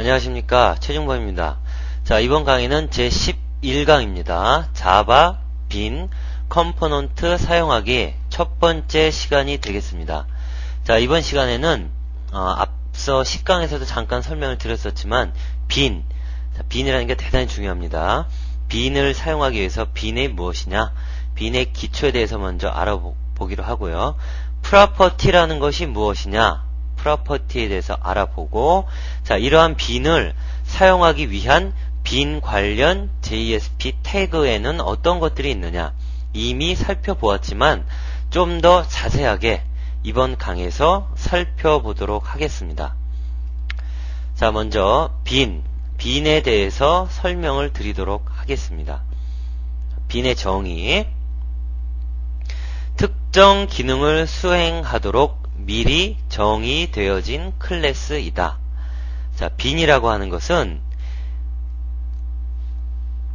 안녕하십니까, 최중범입니다. 자, 이번 강의는 제11강입니다. 자바, 빈, 컴포넌트 사용하기 첫 번째 시간이 되겠습니다. 자, 이번 시간에는 앞서 10강에서도 잠깐 설명을 드렸었지만 빈, 빈이라는 게 대단히 중요합니다. 빈을 사용하기 위해서 빈이 무엇이냐, 빈의 기초에 대해서 먼저 알아보기로 하고요. 프로퍼티라는 것이 무엇이냐, 프로퍼티에 대해서 알아보고, 자, 이러한 빈을 사용하기 위한 빈 관련 JSP 태그에는 어떤 것들이 있느냐, 이미 살펴보았지만 좀 더 자세하게 이번 강에서 살펴보도록 하겠습니다. 자, 먼저 빈에 대해서 설명을 드리도록 하겠습니다. 빈의 정의, 특정 기능을 수행하도록 미리 정의되어진 클래스이다. 자, 빈이라고 하는 것은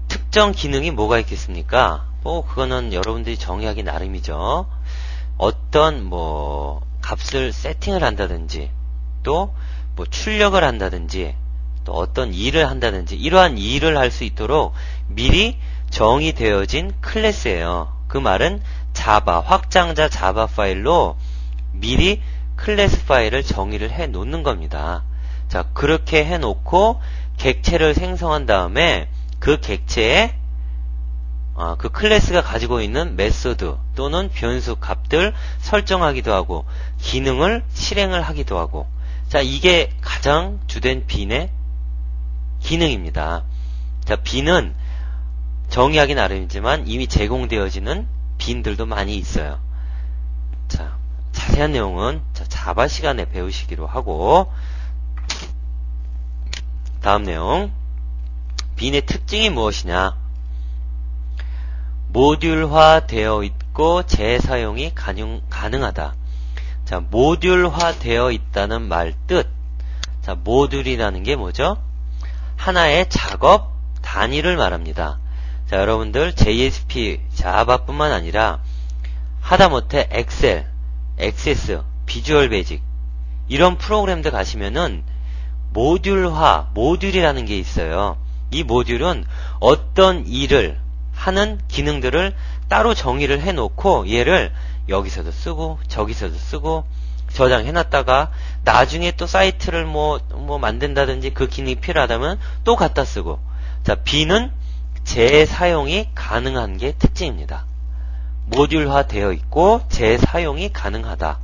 특정 기능이 뭐가 있겠습니까? 그거는 여러분들이 정의하기 나름이죠. 어떤 값을 세팅을 한다든지, 또 출력을 한다든지, 또 어떤 일을 한다든지, 이러한 일을 할 수 있도록 미리 정의되어진 클래스예요. 그 말은 자바, 확장자 자바 파일로 미리 클래스 파일을 정의를 해 놓는 겁니다. 자, 그렇게 해 놓고 객체를 생성한 다음에 그 객체에 그 클래스가 가지고 있는 메소드 또는 변수 값들 설정하기도 하고 기능을 실행을 하기도 하고, 자, 이게 가장 주된 빈의 기능입니다. 자, 빈은 정의하기 나름이지만 이미 제공되어지는 빈들도 많이 있어요. 자, 자세한 내용은 자바 시간에 배우시기로 하고, 다음 내용, 빈의 특징이 무엇이냐, 모듈화 되어 있고 재사용이 가능하다. 자, 모듈화 되어 있다는 말 뜻. 자, 모듈이라는 게 뭐죠? 하나의 작업 단위를 말합니다. 자, 여러분들 JSP, 자바뿐만 아니라 하다못해 엑셀, 액세스, 비주얼 베이직 이런 프로그램들 가시면은 모듈이라는 게 있어요. 이 모듈은 어떤 일을 하는 기능들을 따로 정의를 해놓고 얘를 여기서도 쓰고 저기서도 쓰고 저장해놨다가 나중에 또 사이트를 만든다든지 그 기능이 필요하다면 또 갖다 쓰고. 자, 빈은 재사용이 가능한 게 특징입니다. 모듈화 되어 있고 재사용이 가능하다.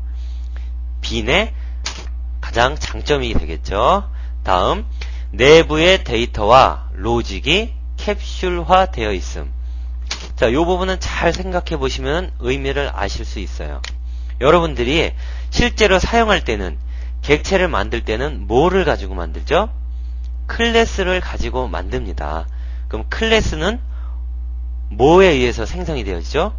빈의 가장 장점이 되겠죠. 다음, 내부의 데이터와 로직이 캡슐화 되어 있음. 자, 이 부분은 잘 생각해 보시면 의미를 아실 수 있어요. 여러분들이 실제로 사용할 때는, 객체를 만들 때는 뭐를 가지고 만들죠? 클래스를 가지고 만듭니다. 그럼 클래스는 뭐에 의해서 생성이 되어지죠?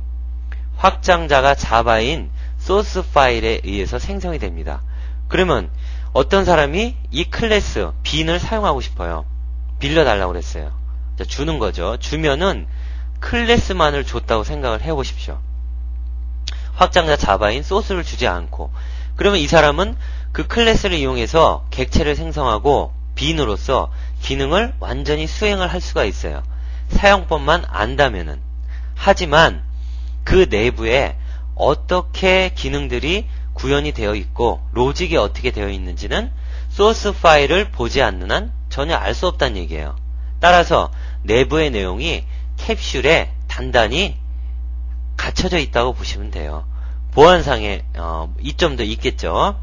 확장자가 자바인 소스 파일에 의해서 생성이 됩니다. 그러면 어떤 사람이 이 클래스 빈을 사용하고 싶어요. 빌려달라고 그랬어요. 자, 주는 거죠. 주면은 클래스만을 줬다고 생각을 해보십시오. 확장자 자바인 소스를 주지 않고. 그러면 이 사람은 그 클래스를 이용해서 객체를 생성하고 빈으로서 기능을 완전히 수행을 할 수가 있어요. 사용법만 안다면은. 하지만 그 내부에 어떻게 기능들이 구현이 되어 있고 로직이 어떻게 되어 있는지는 소스 파일을 보지 않는 한 전혀 알 수 없다는 얘기예요. 따라서 내부의 내용이 캡슐에 단단히 갇혀져 있다고 보시면 돼요. 보안상의 이점도 있겠죠.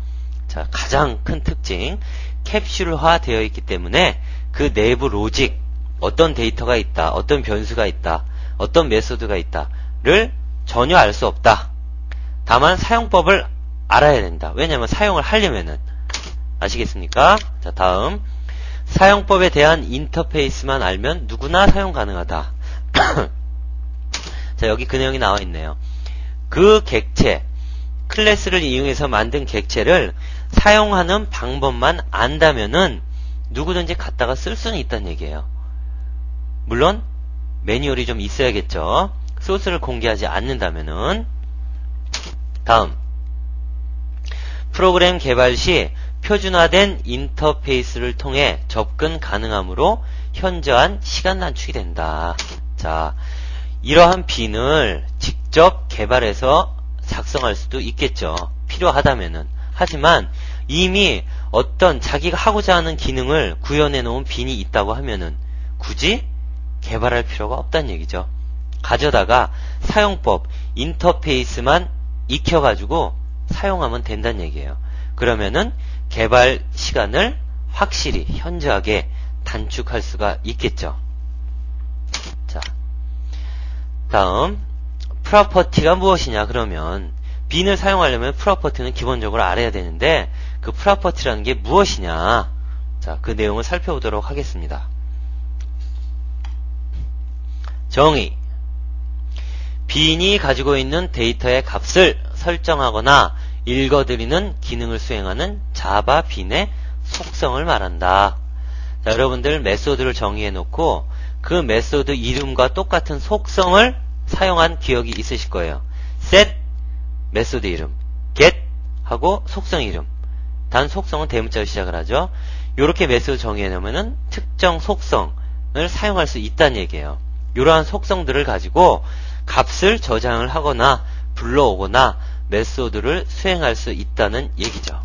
자, 가장 큰 특징, 캡슐화 되어 있기 때문에 그 내부 로직, 어떤 데이터가 있다, 어떤 변수가 있다, 어떤 메소드가 있다를 전혀 알 수 없다. 다만 사용법을 알아야 된다. 왜냐하면 사용을 하려면은. 아시겠습니까? 자, 다음, 사용법에 대한 인터페이스만 알면 누구나 사용 가능하다. 자, 여기 그 내용이 나와 있네요. 그 객체, 클래스를 이용해서 만든 객체를 사용하는 방법만 안다면은 누구든지 갖다가 쓸 수는 있다는 얘기예요. 물론 매뉴얼이 좀 있어야겠죠. 소스를 공개하지 않는다면은. 다음, 프로그램 개발 시 표준화된 인터페이스를 통해 접근 가능하므로 현저한 시간 단축이 된다. 자, 이러한 빈을 직접 개발해서 작성할 수도 있겠죠. 필요하다면은. 하지만 이미 어떤 자기가 하고자 하는 기능을 구현해 놓은 빈이 있다고 하면은 굳이 개발할 필요가 없다는 얘기죠. 가져다가 사용법, 인터페이스만 익혀가지고 사용하면 된다는 얘기예요. 그러면은 개발 시간을 확실히 현저하게 단축할 수가 있겠죠. 자, 다음 프로퍼티가 무엇이냐? 그러면 빈을 사용하려면 프로퍼티는 기본적으로 알아야 되는데 그 프로퍼티라는 게 무엇이냐? 자, 그 내용을 살펴보도록 하겠습니다. 정의. 빈이 가지고 있는 데이터의 값을 설정하거나 읽어드리는 기능을 수행하는 자바 빈의 속성을 말한다. 자, 여러분들 메소드를 정의해 놓고 그 메소드 이름과 똑같은 속성을 사용한 기억이 있으실 거예요. set, 메소드 이름, get 하고 속성 이름. 단 속성은 대문자로 시작을 하죠. 이렇게 메소드 정의해 놓으면은 특정 속성을 사용할 수 있다는 얘기예요. 이러한 속성들을 가지고 값을 저장을 하거나 불러오거나 메소드를 수행할 수 있다는 얘기죠.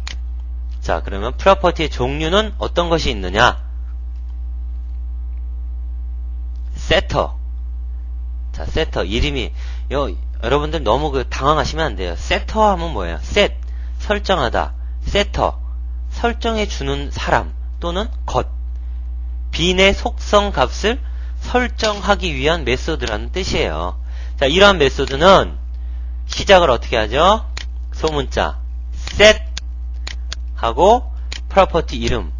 자, 그러면 프로퍼티의 종류는 어떤 것이 있느냐? 세터. 자, 세터 이름이 여러분들 너무 당황하시면 안 돼요. 세터 하면 뭐예요? set 설정하다. 세터 설정해 주는 사람 또는 것. 빈의 속성 값을 설정하기 위한 메소드라는 뜻이에요. 자, 이러한 메소드는 시작을 어떻게 하죠? 소문자 set 하고 프로퍼티 이름.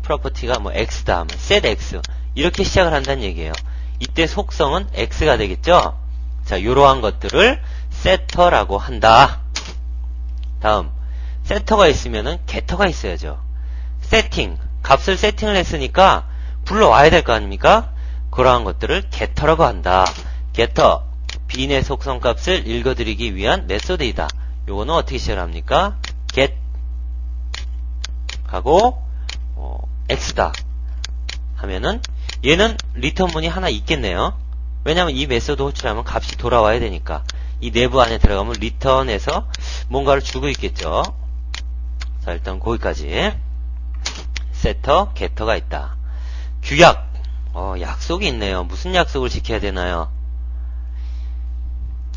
프로퍼티가 뭐 x다 하면 set x 이렇게 시작을 한다는 얘기예요. 이때 속성은 x가 되겠죠? 자, 이러한 것들을 setter라고 한다. 다음, setter가 있으면은 getter가 있어야죠. setting, 값을 세팅을 했으니까 불러와야 될 거 아닙니까? 그러한 것들을 getter라고 한다. getter, 빈의 속성 값을 읽어드리기 위한 메소드이다. 요거는 어떻게 시작을 합니까? get 하고 x다 하면은 얘는 리턴문이 하나 있겠네요. 왜냐면 이 메소드 호출하면 값이 돌아와야 되니까 이 내부 안에 들어가면 리턴에서 뭔가를 주고 있겠죠. 자, 일단 거기까지 세터, 게터가 있다. 규약, 약속이 있네요. 무슨 약속을 지켜야 되나요?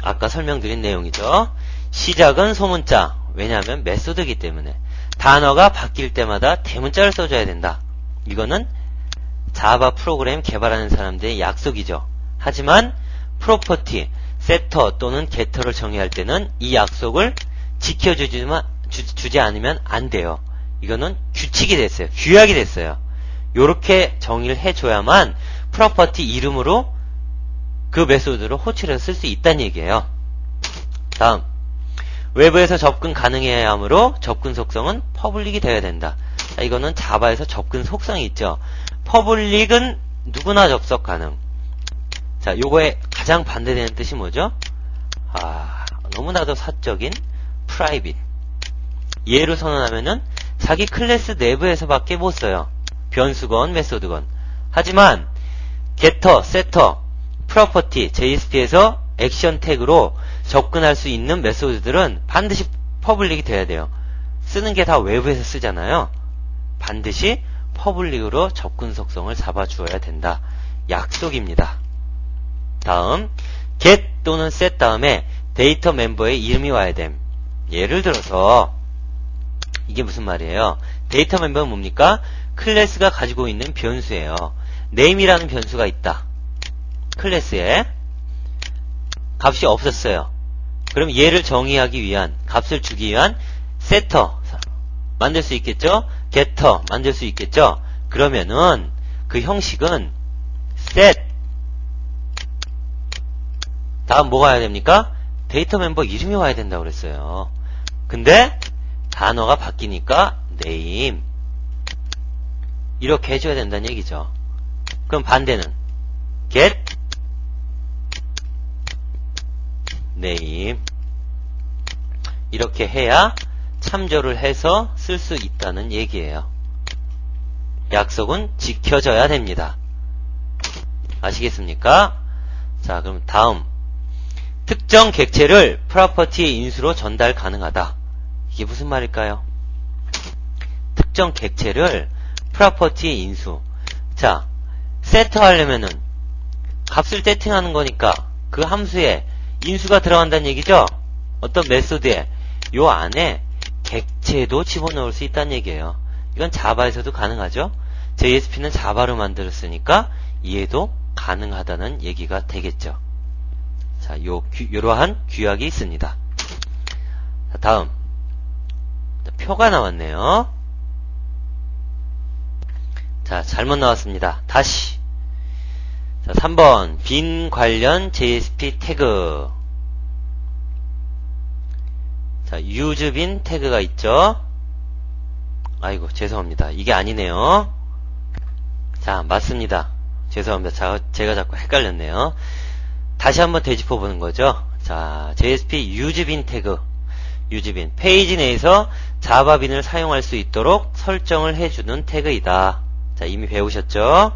아까 설명드린 내용이죠. 시작은 소문자, 왜냐하면 메소드이기 때문에 단어가 바뀔 때마다 대문자를 써줘야 된다. 이거는 자바 프로그램 개발하는 사람들의 약속이죠. 하지만 프로퍼티, 세터 또는 게터를 정의할 때는 이 약속을 지켜주지 않으면 안 돼요. 이거는 규칙이 됐어요. 규약이 됐어요. 요렇게 정의를 해줘야만 프로퍼티 이름으로 그 메소드를 호출해서 쓸 수 있다는 얘기예요. 다음, 외부에서 접근 가능해야 하므로 접근 속성은 퍼블릭이 되어야 된다. 자, 이거는 자바에서 접근 속성이 있죠. 퍼블릭은 누구나 접속 가능. 자, 요거의 가장 반대되는 뜻이 뭐죠? 너무나도 사적인 private. 얘를 선언하면은 자기 클래스 내부에서밖에 못 써요. 변수건 메소드건. 하지만 getter, setter, property, JSP에서 액션 태그로 접근할 수 있는 메소드들은 반드시 퍼블릭이 돼야 돼요. 쓰는 게 다 외부에서 쓰잖아요. 반드시 퍼블릭으로 접근 속성을 잡아주어야 된다. 약속입니다. 다음, get 또는 set 다음에 데이터 멤버의 이름이 와야 됨. 예를 들어서 이게 무슨 말이에요? 데이터 멤버는 뭡니까? 클래스가 가지고 있는 변수예요. name이라는 변수가 있다. 클래스에 값이 없었어요. 그럼 얘를 정의하기 위한, 값을 주기 위한 setter 만들 수 있겠죠? getter 만들 수 있겠죠? 그러면은 그 형식은 set 다음 뭐가 와야 됩니까? 데이터 멤버 이름이 와야 된다고 그랬어요. 근데 단어가 바뀌니까 name 이렇게 해줘야 된다는 얘기죠. 그럼 반대는 get name 이렇게 해야 참조를 해서 쓸 수 있다는 얘기예요. 약속은 지켜져야 됩니다. 아시겠습니까? 자, 그럼 다음. 특정 객체를 프로퍼티의 인수로 전달 가능하다. 이게 무슨 말일까요? 특정 객체를 프로퍼티의 인수. 자, 세트 하려면은 값을 세팅하는 거니까 그 함수에 인수가 들어간다는 얘기죠? 어떤 메소드에 요 안에 객체도 집어넣을 수 있다는 얘기예요. 이건 자바에서도 가능하죠? JSP는 자바로 만들었으니까 이해도 가능하다는 얘기가 되겠죠. 자, 요러한 규약이 있습니다. 자, 다음. 표가 나왔네요. 자, 잘못 나왔습니다. 다시. 자, 3번. 빈 관련 JSP 태그. 자, use빈 태그가 있죠? 아이고, 죄송합니다. 이게 아니네요. 자, 맞습니다. 죄송합니다. 제가 자꾸 헷갈렸네요. 다시 한번 되짚어 보는 거죠. 자, JSP use빈 태그. use빈. 페이지 내에서 자바빈을 사용할 수 있도록 설정을 해주는 태그이다. 자, 이미 배우셨죠?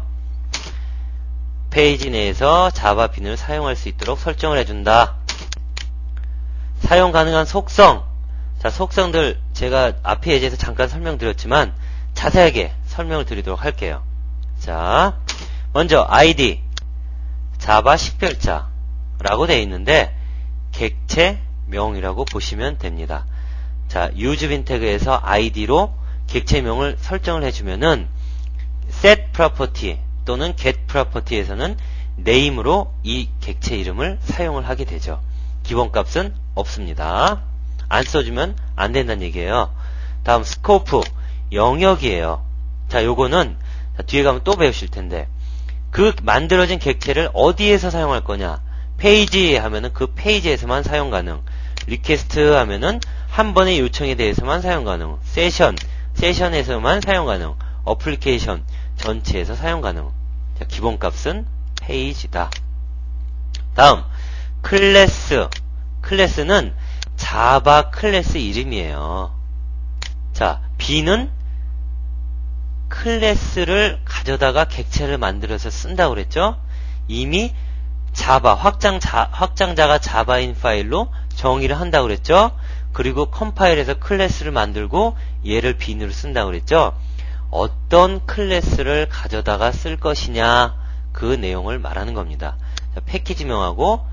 페이지 내에서 자바빈을 사용할 수 있도록 설정을 해준다. 사용 가능한 속성. 자, 속성들 제가 앞에 예제에서 잠깐 설명드렸지만 자세하게 설명을 드리도록 할게요. 자, 먼저 ID 자바 식별자라고 되어 있는데 객체명이라고 보시면 됩니다. 자, use빈 태그에서 ID로 객체명을 설정을 해주면은 set property 또는 get property에서는 name으로 이 객체 이름을 사용을 하게 되죠. 기본값은 없습니다. 안 써주면 안 된다는 얘기예요. 다음 scope 영역이에요. 자, 요거는 뒤에 가면 또 배우실 텐데 그 만들어진 객체를 어디에서 사용할 거냐. 페이지 하면은 그 페이지에서만 사용 가능. 리퀘스트 하면은 한 번의 요청에 대해서만 사용 가능. 세션에서만 사용 가능. 어플리케이션 전체에서 사용 가능. 자, 기본값은 페이지다. 다음 클래스. 클래스는 자바 클래스 이름이에요. 자, B는 클래스를 가져다가 객체를 만들어서 쓴다고 그랬죠? 이미 자바, 확장자가 자바인 파일로 정의를 한다고 그랬죠? 그리고 컴파일해서 클래스를 만들고 얘를 빈으로 쓴다고 그랬죠? 어떤 클래스를 가져다가 쓸 것이냐, 그 내용을 말하는 겁니다. 자, 패키지명하고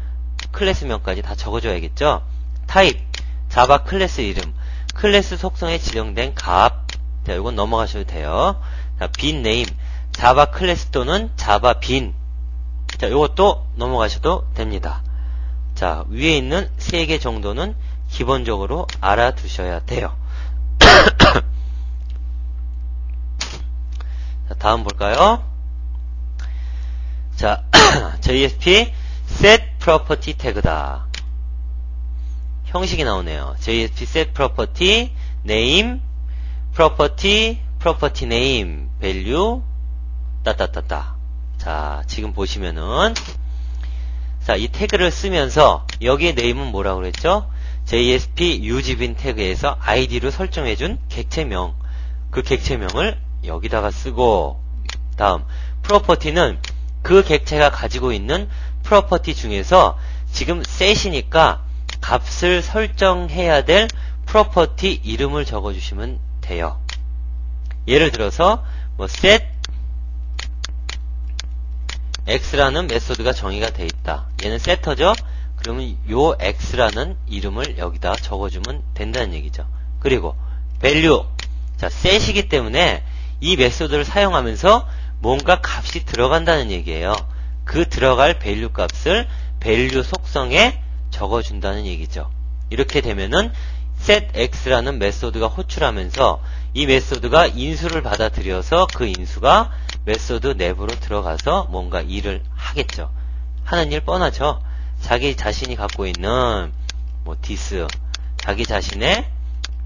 클래스명까지 다 적어줘야겠죠? 타입, 자바 클래스 이름, 클래스 속성에 지정된 값. 자, 이건 넘어가셔도 돼요. 자, 빈 네임, 자바 클래스 또는 자바 빈. 자, 요것도 넘어가셔도 됩니다. 자, 위에 있는 3개 정도는 기본적으로 알아두셔야 돼요. 자, 다음 볼까요? 자, JSP set property 태그다. 형식이 나오네요. JSP set property name property name value 따따따따. 자, 지금 보시면은 자, 이 태그를 쓰면서 여기에 name은 뭐라고 그랬죠? JSP use빈 태그에서 id로 설정해준 객체명. 그 객체명을 여기다가 쓰고, 다음 property는 그 객체가 가지고 있는 property 중에서 지금 set이니까 값을 설정해야 될 property 이름을 적어주시면 돼요. 예를 들어서 뭐 set x라는 메소드가 정의가 돼 있다. 얘는 set터죠? 그러면 요 x라는 이름을 여기다 적어주면 된다는 얘기죠. 그리고 value. 자, set이기 때문에 이 메소드를 사용하면서 뭔가 값이 들어간다는 얘기예요. 그 들어갈 value 값을 value 속성에 적어준다는 얘기죠. 이렇게 되면은 setX라는 메소드가 호출하면서 이 메소드가 인수를 받아들여서 그 인수가 메소드 내부로 들어가서 뭔가 일을 하겠죠. 하는 일 뻔하죠. 자기 자신이 갖고 있는 뭐 this, 자기 자신의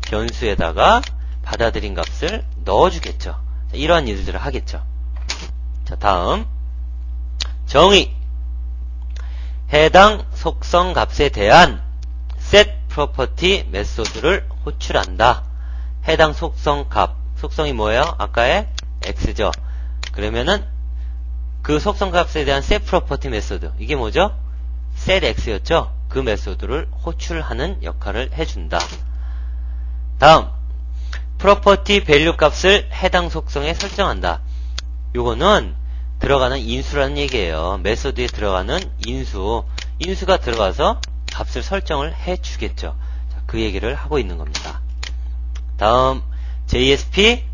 변수에다가 받아들인 값을 넣어주겠죠. 자, 이러한 일들을 하겠죠. 자, 다음 정의. 해당 속성 값에 대한 set 프로퍼티 메소드를 호출한다. 해당 속성 값, 속성이 뭐예요? 아까의 x죠. 그러면은 그 속성 값에 대한 set 프로퍼티 메소드, 이게 뭐죠? set x였죠? 그 메소드를 호출하는 역할을 해준다. 다음, 프로퍼티 밸류 값을 해당 속성에 설정한다. 요거는 들어가는 인수라는 얘기예요. 메소드에 들어가는 인수가 들어가서 값을 설정을 해주겠죠. 자, 그 얘기를 하고 있는 겁니다. 다음, JSP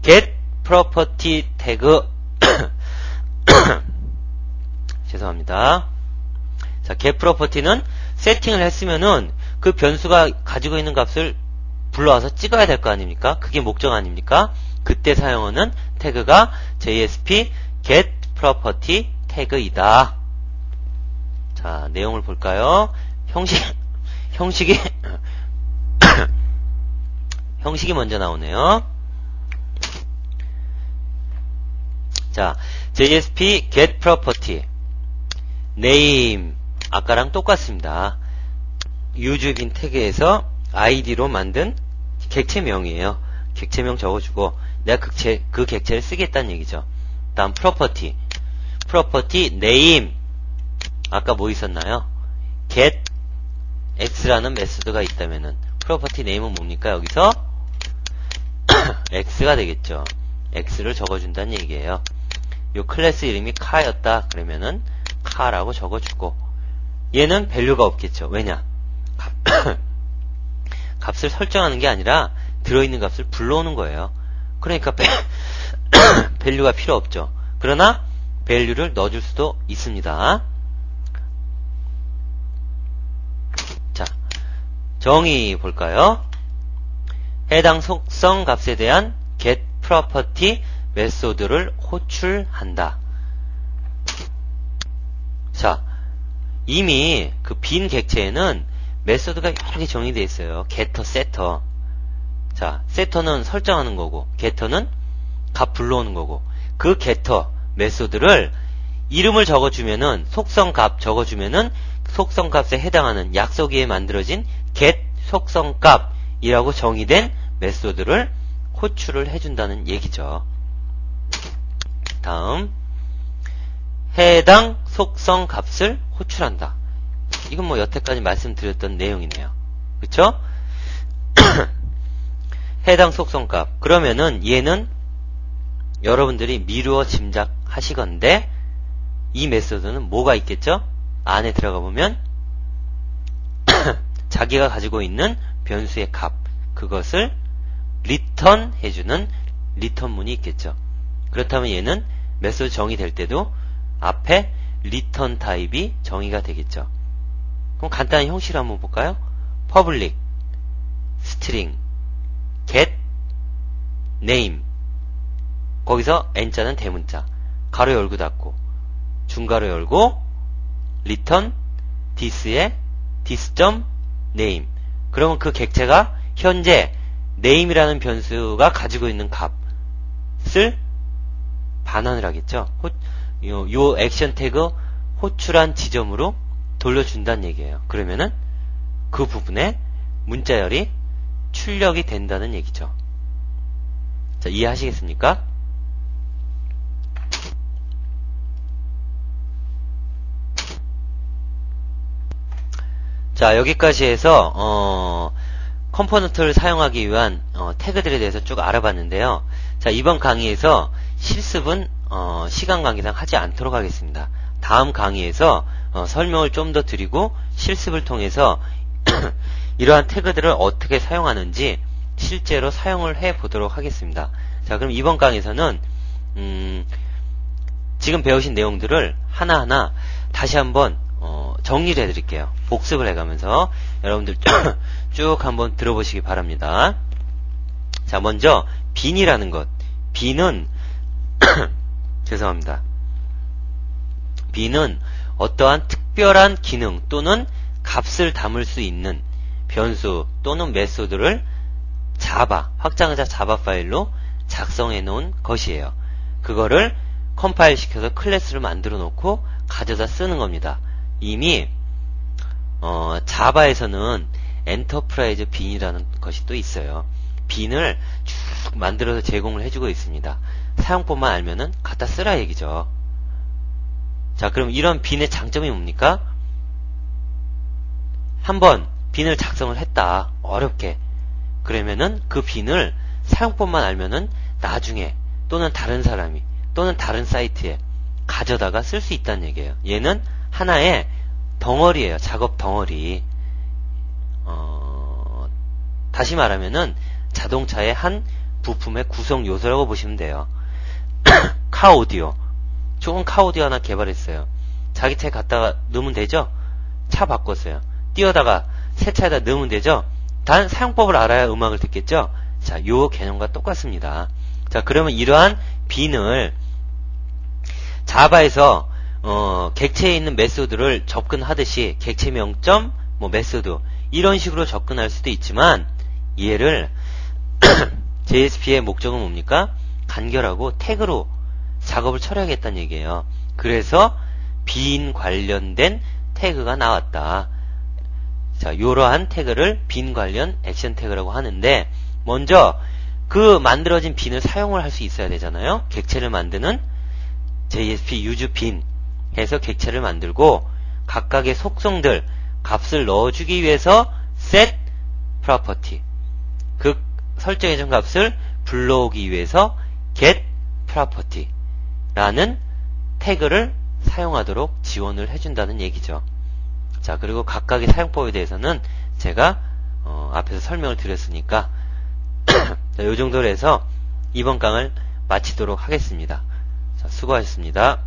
get property tag 죄송합니다. 자, get property는 세팅을 했으면은 그 변수가 가지고 있는 값을 불러와서 찍어야 될 거 아닙니까? 그게 목적 아닙니까? 그때 사용하는 태그가 JSP get property tag이다. 자, 내용을 볼까요? 형식이 먼저 나오네요. 자, JSP get property name 아까랑 똑같습니다. use빈 태그에서 id로 만든 객체명이에요. 객체명 적어주고 내가 그 객체를 쓰겠다는 얘기죠. 다음 property name 아까 뭐 있었나요? get x라는 메소드가 있다면은 property name은 뭡니까? 여기서 x가 되겠죠. x를 적어준다는 얘기예요. 요 클래스 이름이 카였다 그러면은 카라고 적어주고, 얘는 밸류가 없겠죠. 왜냐? 값을 설정하는 게 아니라 들어있는 값을 불러오는 거예요. 그러니까 밸류가 필요 없죠. 그러나 밸류를 넣어줄 수도 있습니다. 자, 정의 볼까요? 해당 속성 값에 대한 get property 메소드를 호출한다. 자, 이미 그 빈 객체에는 메소드가 여러 개 정의되어 있어요. getter, setter. 자, setter는 설정하는 거고, getter는 값 불러오는 거고, 그 getter 메소드를 이름을 적어주면은, 속성 값 적어주면은, 속성 값에 해당하는 약속에 만들어진 get 속성 값이라고 정의된 메소드를 호출을 해준다는 얘기죠. 다음, 해당 속성 값을 호출한다. 이건 뭐 여태까지 말씀드렸던 내용이네요. 그쵸? 해당 속성 값. 그러면은 얘는 여러분들이 미루어 짐작하시건데 이 메소드는 뭐가 있겠죠? 안에 들어가 보면 자기가 가지고 있는 변수의 값, 그것을 리턴 해주는 리턴문이 있겠죠. 그렇다면 얘는 메소드 정의될 때도 앞에 리턴 타입이 정의가 되겠죠. 그럼 간단히 형식을 한번 볼까요? public string get name, 거기서 n자는 대문자, 가로 열고 닫고 중가로 열고 return this의 this.name. 그러면 그 객체가 현재 name이라는 변수가 가지고 있는 값을 반환을 하겠죠. 요 액션 태그 호출한 지점으로 돌려준다는 얘기예요. 그러면은 그 부분에 문자열이 출력이 된다는 얘기죠. 자, 이해하시겠습니까? 자, 여기까지 해서 컴포넌트를 사용하기 위한 태그들에 대해서 쭉 알아봤는데요. 자, 이번 강의에서 실습은 시간 관계상 하지 않도록 하겠습니다. 다음 강의에서 설명을 좀 더 드리고 실습을 통해서 이러한 태그들을 어떻게 사용하는지 실제로 사용을 해 보도록 하겠습니다. 자, 그럼 이번 강의에서는 지금 배우신 내용들을 하나하나 다시 한번 정리를 해드릴게요. 복습을 해가면서 여러분들 쭉 한번 들어보시기 바랍니다. 자, 먼저 빈이라는 것. 빈은 죄송합니다. 빈은 어떠한 특별한 기능 또는 값을 담을 수 있는 변수 또는 메소드를 자바, 확장자 자바 파일로 작성해 놓은 것이에요. 그거를 컴파일 시켜서 클래스를 만들어 놓고 가져다 쓰는 겁니다. 이미 자바에서는 엔터프라이즈 빈이라는 것이 또 있어요. 빈을 쭉 만들어서 제공을 해주고 있습니다. 사용법만 알면은 갖다 쓰라 얘기죠. 자, 그럼 이런 빈의 장점이 뭡니까? 한번 빈을 작성을 했다. 어렵게. 그러면은 그 빈을 사용법만 알면은 나중에 또는 다른 사람이 또는 다른 사이트에 가져다가 쓸 수 있다는 얘기예요. 얘는 하나의 덩어리예요. 작업 덩어리. 다시 말하면은 자동차의 한 부품의 구성 요소라고 보시면 돼요. 카오디오. 좋은 카오디오 하나 개발했어요. 자기 차에 갖다가 넣으면 되죠? 차 바꿨어요. 띄어다가 새 차에다 넣으면 되죠? 단 사용법을 알아야 음악을 듣겠죠? 자, 요 개념과 똑같습니다. 자, 그러면 이러한 빈을 자바에서 객체에 있는 메소드를 접근하듯이 객체 명점, 메소드 이런 식으로 접근할 수도 있지만 얘를 JSP의 목적은 뭡니까? 간결하고 태그로 작업을 처리하겠다는 얘기예요. 그래서 빈 관련된 태그가 나왔다. 자, 요러한 태그를 빈 관련 액션 태그라고 하는데, 먼저 그 만들어진 빈을 사용을 할 수 있어야 되잖아요. 객체를 만드는 JSP use 빈 해서 객체를 만들고 각각의 속성들 값을 넣어주기 위해서 set property 그 설정해준 값을 불러오기 위해서 get property 라는 태그를 사용하도록 지원을 해준다는 얘기죠. 자, 그리고 각각의 사용법에 대해서는 제가 앞에서 설명을 드렸으니까 이 정도로 해서 이번 강을 마치도록 하겠습니다. 자, 수고하셨습니다.